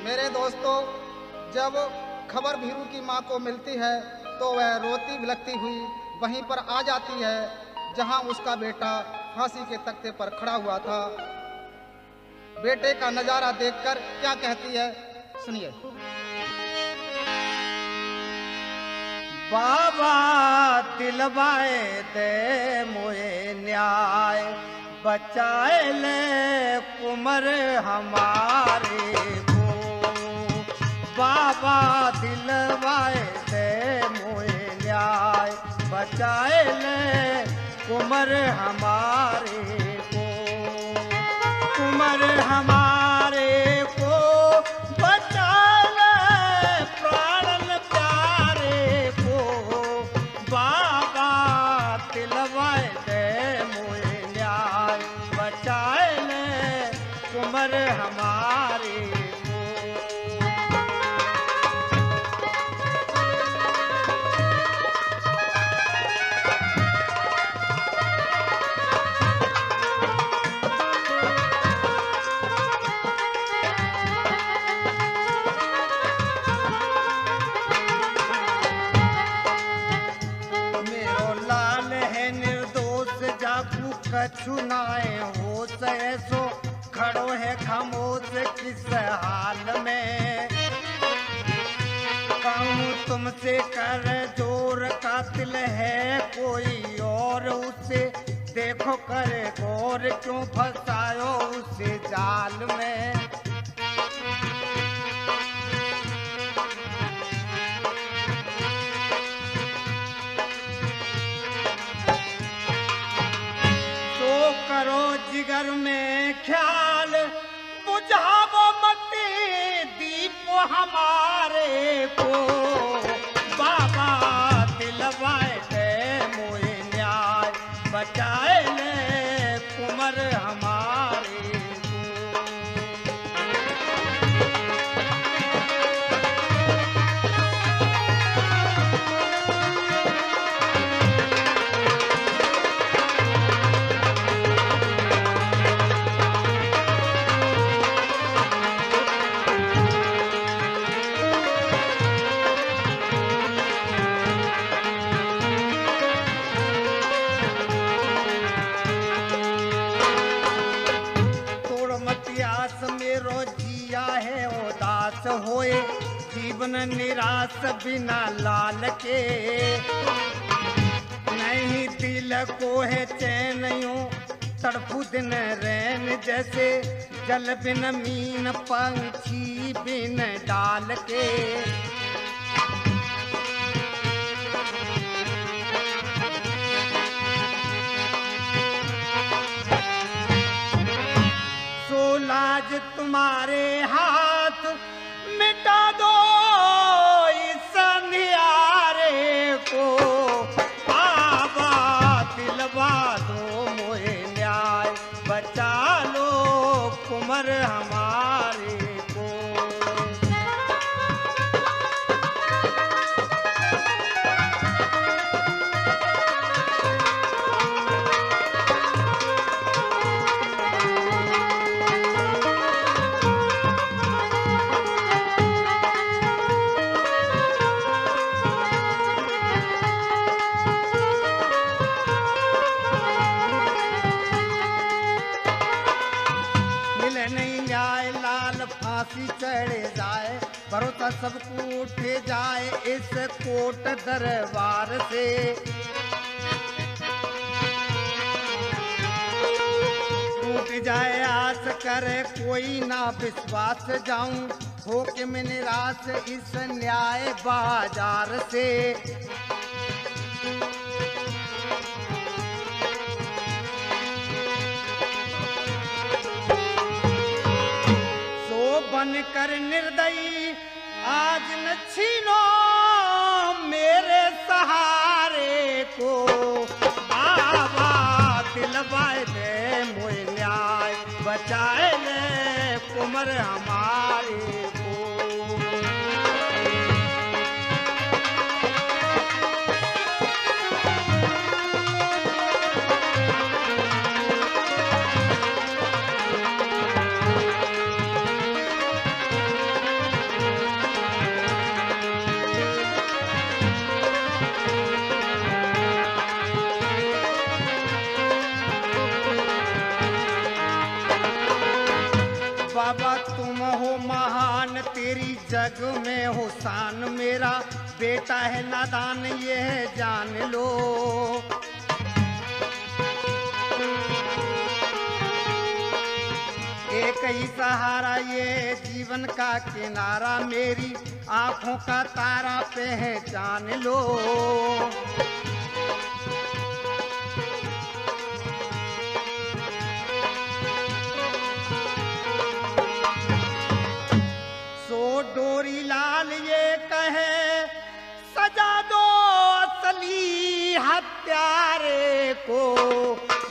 मेरे दोस्तों, जब खबर भीरू की माँ को मिलती है तो वह रोती बिलखती हुई वहीं पर आ जाती है जहां उसका बेटा फांसी के तख्ते पर खड़ा हुआ था। बेटे का नजारा देखकर क्या कहती है, सुनिए। बाबा दिलवाए दे मोए न्याय, बचाए ले कुमर हमारे को। बाबा दिलवाए दे मोए न्याय, बचाए ले कुमर हमारे को। कुमर हमारे को बचा ले प्राणन प्यारे को। बाबा दिलवाए दे मोए न्याय, बचाए ले कुमर हमारे को। मेरो लाल है निर्दोष जाकू कछु नाए हो सो। खड़ो है खामोश किस हाल में। कहूँ तुमसे कर जोर कातिल है कोई और उसे देखो करे गौर क्यों फंसायो उसे जाल में। तो करो जिगर में ख्याल, बुझावो मती दीप हमारे को। बाबा दिलवाए दे मोए न्याय, बचाए ले कुमर हमारे को। तोड़ मतियास मेरो जिया है उदास होए। जीवन निराश बिना लाल के। नहीं दिल को है चैन यूं तड़पू दिन रैन जैसे। जल बिन मीन पंछी बिन डाल के। सो लाज तुम्हारे हाथ मिटा दो इस अंधियारे को। बाबा दिलवा दो मोए न्याय, बचा लो कुमर हमारे को। मिले नहीं न्याय लाल फांसी चढ़े जाए। भरोसा सबको उठे जाए इस कोट दरबार से। टूट जाए आस करे कोई ना विश्वास जाऊं। हो के मैं निराश इस न्याय बाजार से। सो बन कर निर्दयी आज न छीनो मेरे सहारे को। बाबा दिलवाए दे मोए न्याय, बचाए ले कुमर हमारे को। महान तेरी जग में हो शान, मेरा बेटा है नादान ये जान लो। एक ही सहारा ये जीवन का किनारा, मेरी आंखों का तारा पहचान लो। सो डोरी लाल ये कहे सजा दो असली हत्यारे को,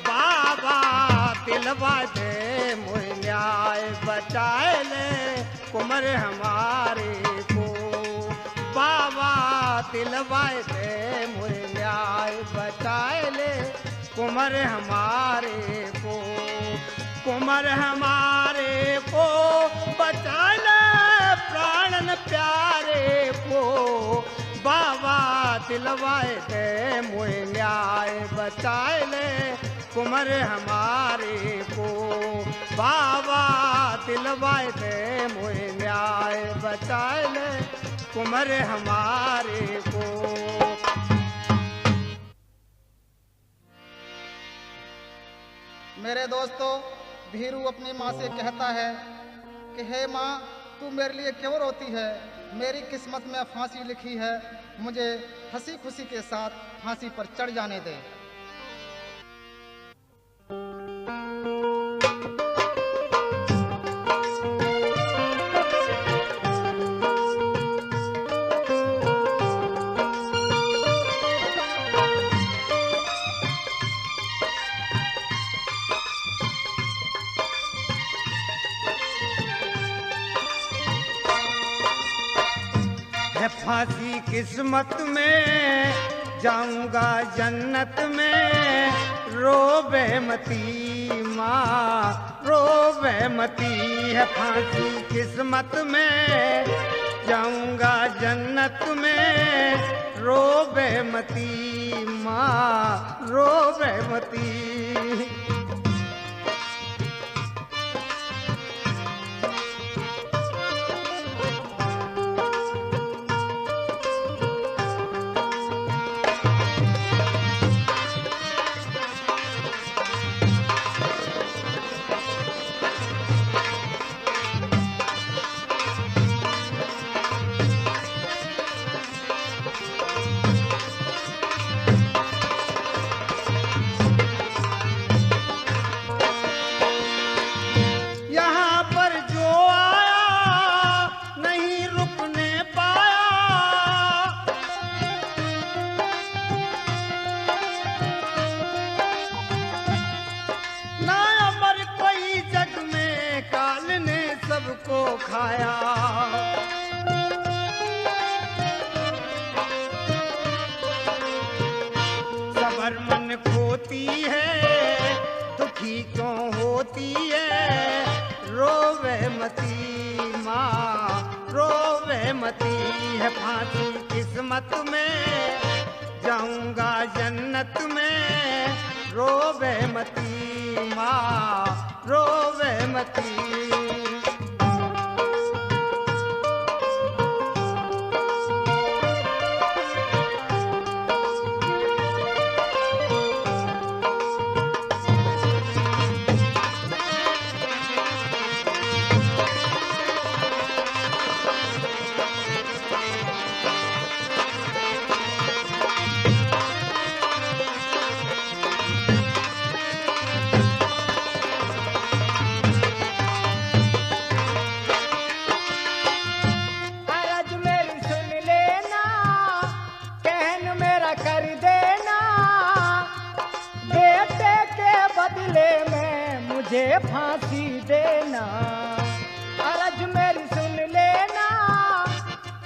बाबा दिलवा दे मोह न्याय बचाए ले कुमर हमारे को, बाबा दिलवा दे मोह न्याय बचाए ले कुमर हमारे को, कुमर हमारे को बचाए ले प्राणन प्यारे को, बाबा दिलवाए दे मोह न्याय बचाए ले कुमर हमारे को, बाबा दिलवाए दे मोह न्याय बचाए ले कुमर हमारे को। मेरे दोस्तों, भीरू अपनी माँ से कहता है कि हे माँ, तू मेरे लिए क्यों रोती है? मेरी किस्मत में फांसी लिखी है, मुझे हंसी खुशी के साथ फांसी पर चढ़ जाने दे। फांसी किस्मत में जाऊंगा जन्नत में, रोबे मती माँ रोबे मती है। फांसी किस्मत में जाऊंगा जन्नत में, रोबे मती माँ रोबे मती। सबको खाया सबर मन खोती है, दुखी क्यों होती है, रोवे मती माँ रोवे मती है। फांसी किस्मत में जाऊंगा जन्नत में, रोवे मती माँ रोवे मती। मुझे फांसी देना, अर्ज मेरी सुन लेना,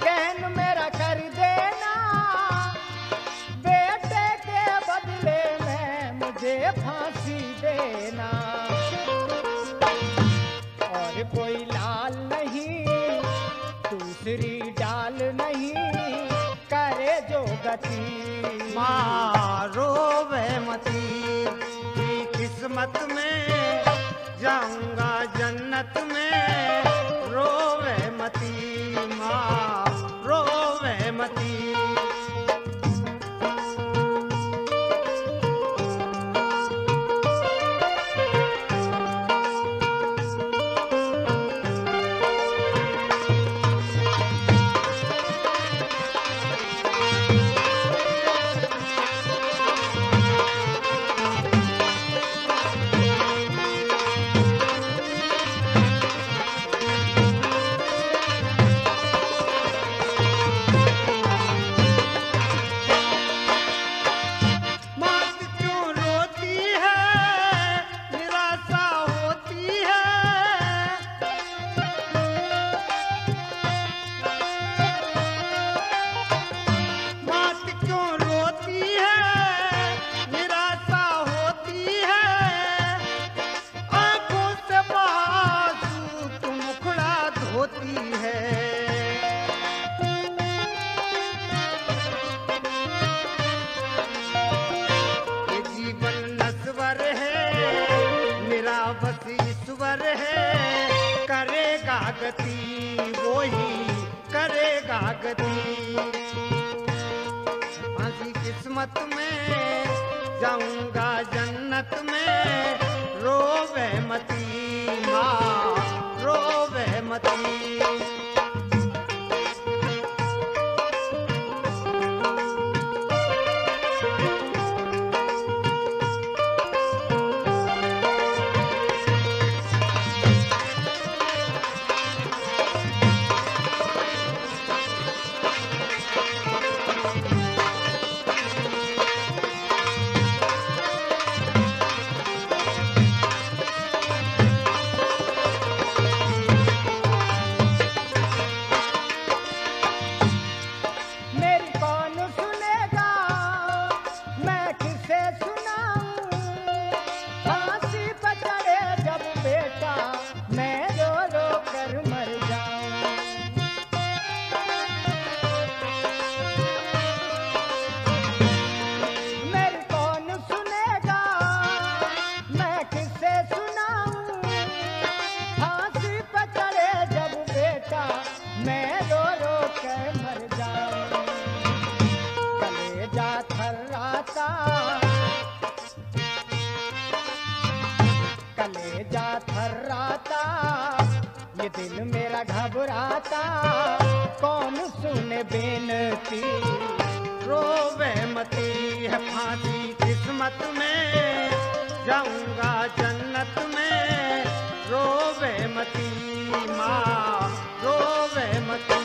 कहन मेरा कर देना, बेटे के बदले में मुझे फांसी देना। और कोई लाल नहीं दूसरी डाल नहीं, करे जो गति मारो वे मती। किस्मत में जाऊंगा जन्नत में, रो होती है। ये जीवन नश्वर है, निरावस ईश्वर है, करेगा गति वही करेगा गति। फांसी किस्मत में जाऊंगा जन्नत में, रोवे मती माँ रोवे मती। कलेजा थर्राता, ये दिल मेरा घबराता, कौन सुने बेनती। रोवे मती है फांसी किस्मत में, जाऊंगा जन्नत में, रोवे मती माँ रोवे मती।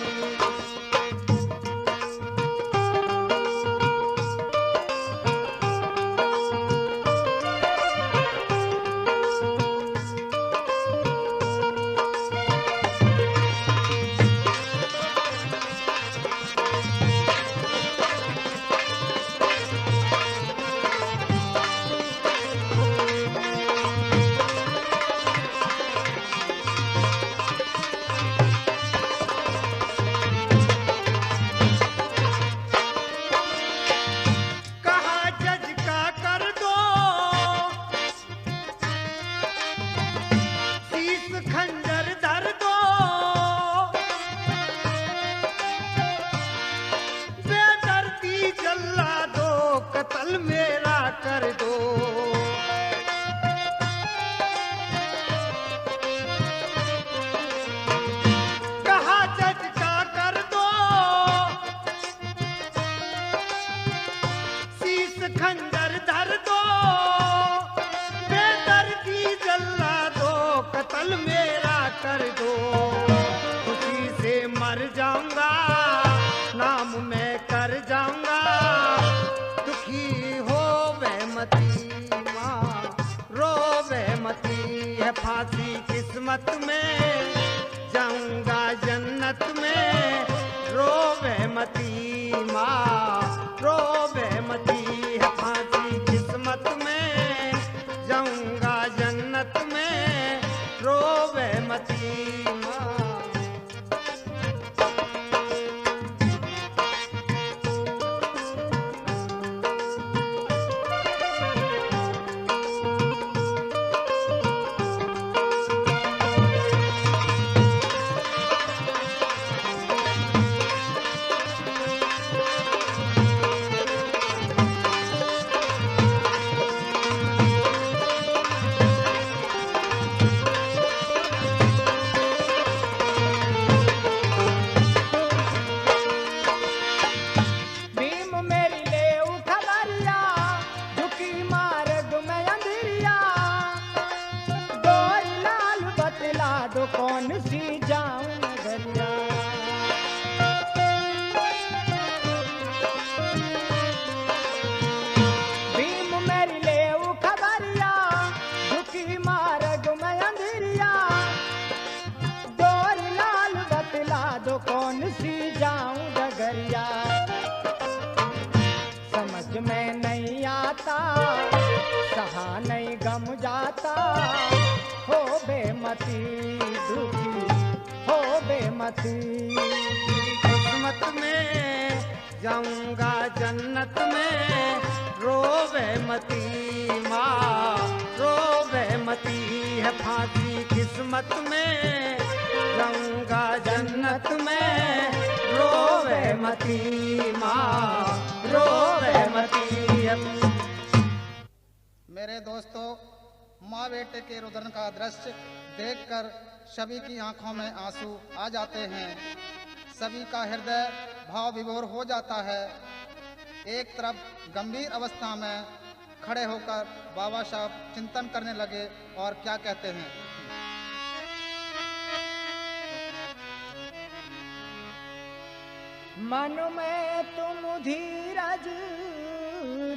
खंजर धर दो, बेदर्दी जला दो, कत्ल मेरा कर दो। कहा जज का कर दो, शीश खंजर धर दो, बेदर्दी जला दो, कत्ल मेरा कर दो। खुशी से मर जाऊंगा, नाम मैं कर जाऊंगा, दुखी हो वे मती माँ रोवे मती है फांसी किस्मत में, जाऊंगा जन्नत में, रोवे मती माँ रोवे मती है फांसी किस्मत में, जाऊंगा जन्नत में, रोवे मती माँ। दो कौन सी जाऊं नगरिया। भीम मेरी ले खबरिया, झुकी मार्ग में अंधेरिया, डोरी लाल बतला दो कौन सी जाऊं डगरिया। समझ में नहीं आता, सहा नहीं गम जाता, हो बेमती दुखी हो बे रोवे मती। किस्मत में जाऊंगा जन्नत में, रोवे मती माँ रोवे मती है फांसी किस्मत में, जाऊंगा जन्नत में, रोवे मती माँ रोवे मती है। मेरे दोस्तों, माँ बेटे के रुदन का दृश्य देखकर सभी की आंखों में आंसू आ जाते हैं, सभी का हृदय भाव विभोर हो जाता है। एक तरफ गंभीर अवस्था में खड़े होकर बाबा साहब चिंतन करने लगे और क्या कहते हैं। मन में तुम धीरज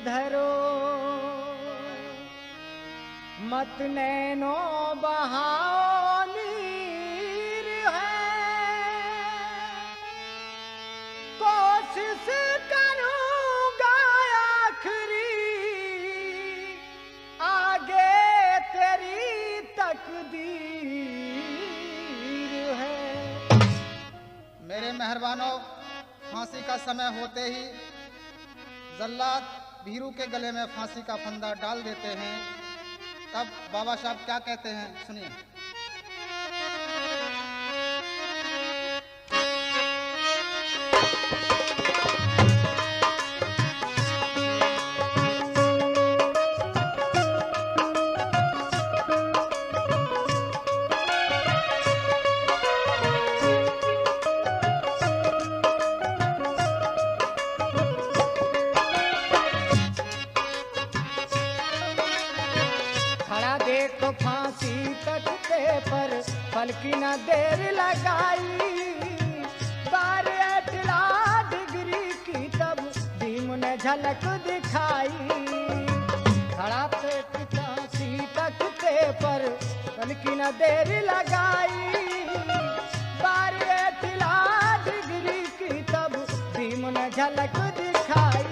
धरो, मत नैनो बहाओ नीर है, कोशिश करूंगा आखिरी, आगे तेरी तकदीर है। मेरे मेहरबानों, फांसी का समय होते ही जल्लाद भीरू के गले में फांसी का फंदा डाल देते हैं। तब बाबा साहब क्या कहते हैं, सुनिए। देखो फांसी कटते पर पलकी न देर लगाई, 12 डिग्री की तब भीम ने झलक दिखाई। खड़ा पेट फांसी कटते पर पलकी न देर लगाई, 12 डिग्री की तब भीम ने झलक दिखाई।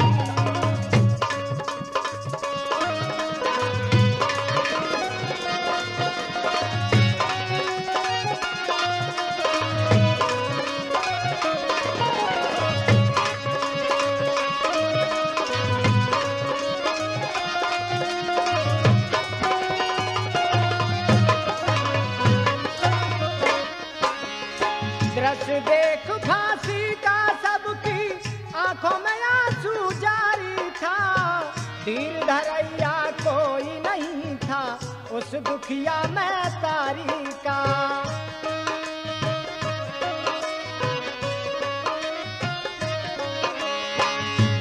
दृश्य देख फांसी का सबकी आंखों में आंसू जारी था, धीर धरैया कोई नहीं था उस दुखिया में तारी का।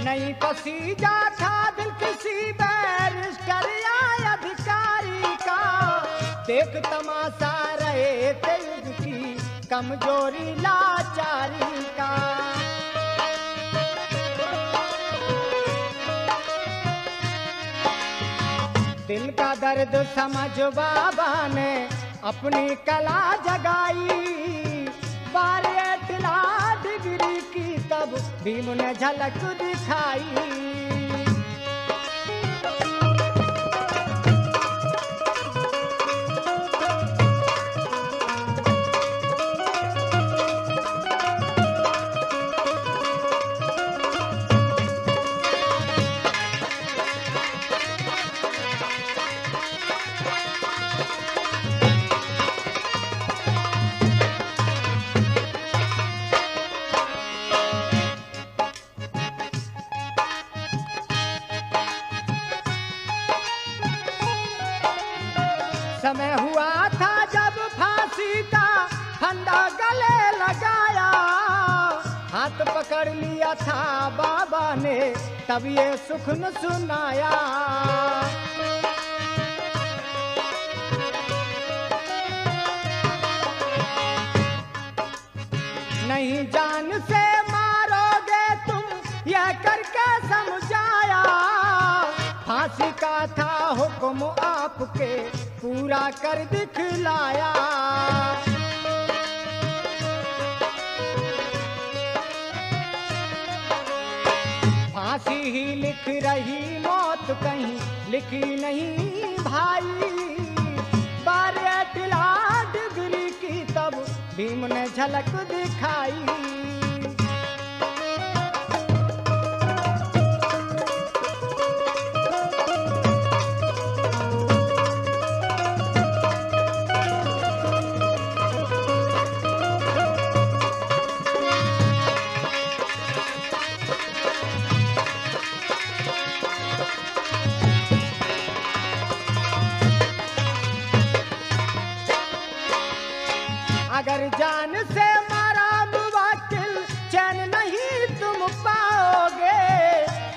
नहीं पसीजा था दिल किसी बैरिस्टर या अधिकारी का, देख तमाशा रहे थे युग की कमजोरी लाचारी का। दिल का दर्द समझ बाबा ने अपनी कला जगाई, 12 डिग्री की तब भीम ने झलक दिखाई। समय हुआ था जब फांसी का फंदा गले लगाया, हाथ पकड़ लिया था बाबा ने तब ये सुख न सुनाया। नहीं जान से मारोगे तुम यह करके समझाया, फांसी का था हुक्म आपके पूरा कर दिखलाया। फांसी ही लिख रही मौत कहीं लिखी नहीं भाई, 12 डिग्री की तब भीम ने झलक दिखाई। अगर जान से मारा मुवक्किल चैन नहीं तुम पाओगे,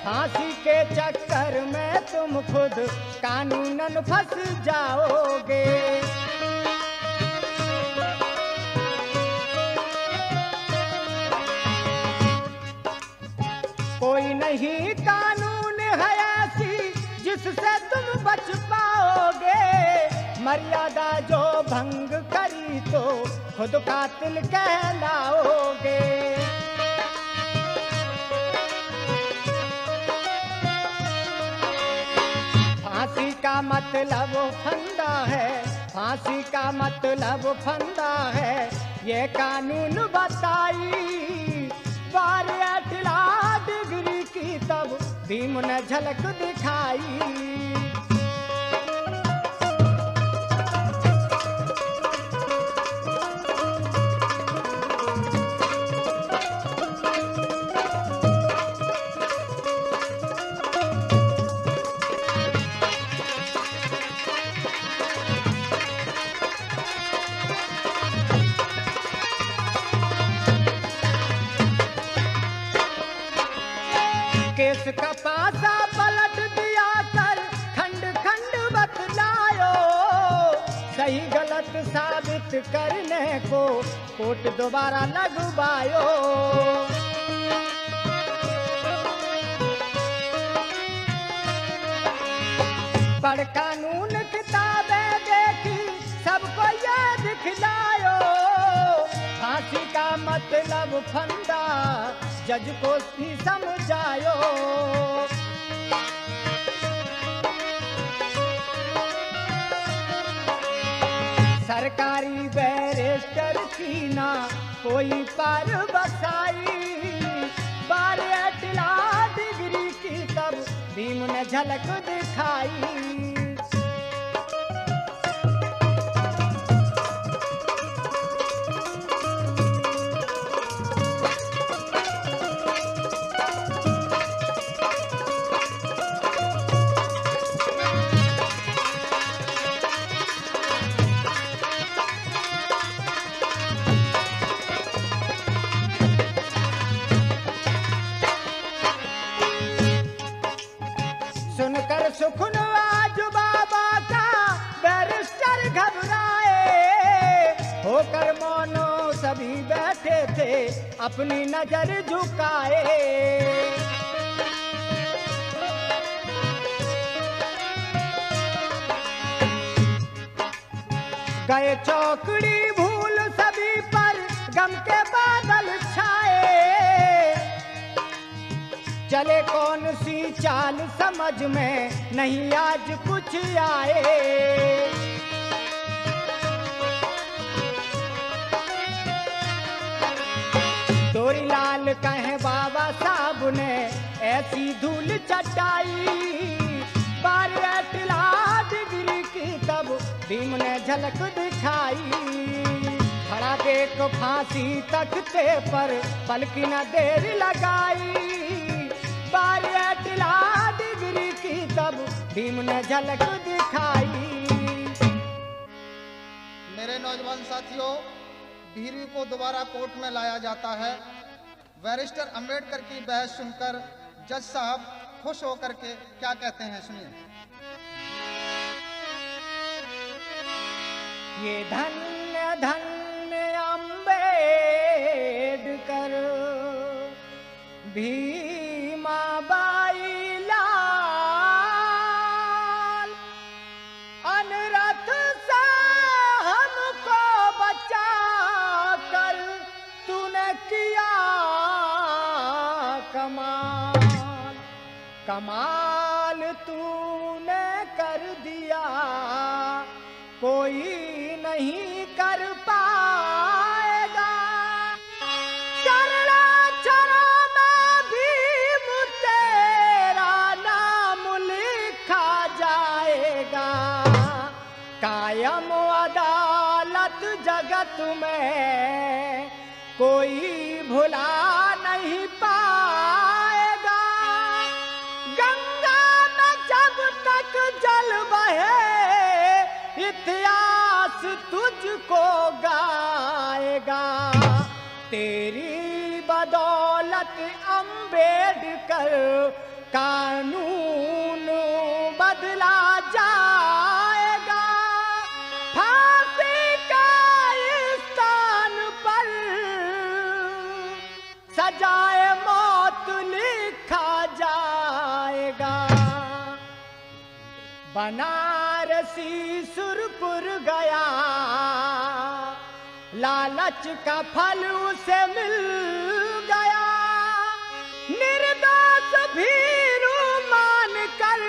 फांसी के चक्कर में तुम खुद कानूनन फंस जाओगे। कोई नहीं कानून है ऐसी जिससे तुम बच पाओगे, मर्यादा जो भंग करी तो खुद कातिल कहलाओगे। फांसी का मतलब फंदा है, फांसी का मतलब फंदा है, ये कानून बताई। 12 डिग्री की तब भीम ने झलक दिखाई। केस का पासा पलट दिया कर खंड खंड बतलायो, सही गलत साबित करने को कोर्ट दोबारा लगवायो। पढ़ कानून किताबें देखी सबको ये दिखलायो, फांसी का मतलब फंदा जज को भी समझायो। सरकारी बैरिस्टर की ना कोई पार बसाई, 12 डिग्री की तब भीम ने झलक दिखाई। सुनकर सुखन आज बाबा का बैरिस्टर घबराए, होकर मौनो सभी बैठे थे अपनी नजर झुकाए। गए चौकड़ी भूल सभी पर गम के बादल छाए, चले कौन सी चाल समझ में नहीं आज कुछ आए। डोरी लाल कहे बाबा साहब ने ऐसी धूल चटाई, 12 डिग्री की तब भीम ने झलक दिखाई। खड़ा देख फांसी तख्ते पर पलकी न देर लगाई, 12 डिग्री की तब भीम ने झलक दिखाई। मेरे नौजवान साथियों, भीरू को दोबारा कोर्ट में लाया जाता है। बैरिस्टर अंबेडकर की बहस सुनकर जज साहब खुश होकर के क्या कहते हैं, सुनिए। ये धन्य धन्य अंबेडकर भीमा बाई लाल, अनरथ से हमको बचा कर तूने किया कमाल, कमाल तूने कर दिया कोई नहीं कर पाए। तुम्हें कोई भुला नहीं पाएगा। गंगा में जब तक जल बहे इतिहास तुझको गाएगा। तेरी बदौलत अम्बेडकर कानून बदला जाएगा। फांसी के स्थान पर सजाए मौत लिखा जाएगा। बनारसी सुरपुर गया, लालच का फल उसे मिल गया। निर्दोष भीरू मान कर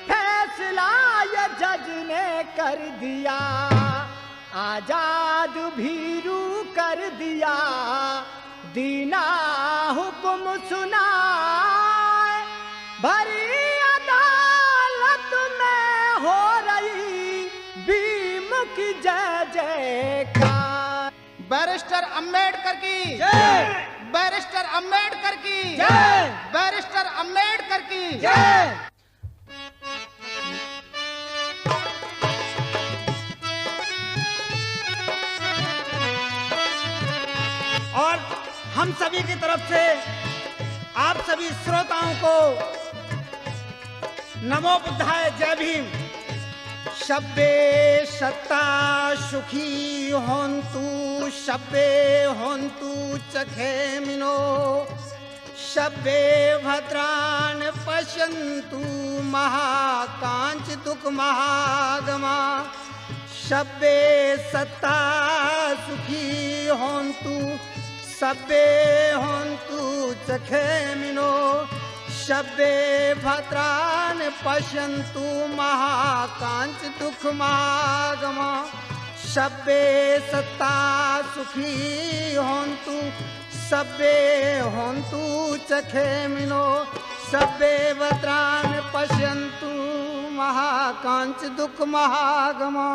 फैसला ये जज ने कर दिया। आजाद भीरू कर दिया, दीना हुक्म सुनाए। भरी अदालत में हो रही भीम की जय जयकार। बैरिस्टर अंबेडकर की जय, बैरिस्टर अंबेडकर की जय, बैरिस्टर अंबेडकर की जय। और हम सभी की तरफ से आप सभी श्रोताओं को नमो बुद्धाय, जय भीम। शब्बे सत्ता सुखी होन्तु, शब्बे होन्तु चखेमिनो, शब्बे भद्रान पश्यन्तु महाकांच दुख महागमा। शब्बे सत्ता सुखी होन्तु, शब्बे होन्तु चखेमिनो, शब्बे भद्रान पश्यन्तु महाकांच दुख महागमा। शब्बे सत्ता सुखी होन्तु, शब्बे होन्तु चखेमिनो, शब्बे भद्रान पश्यन्तु महाकांच दुख महागमा।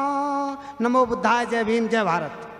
नमो बुद्धाय, जय भीम, जय भारत।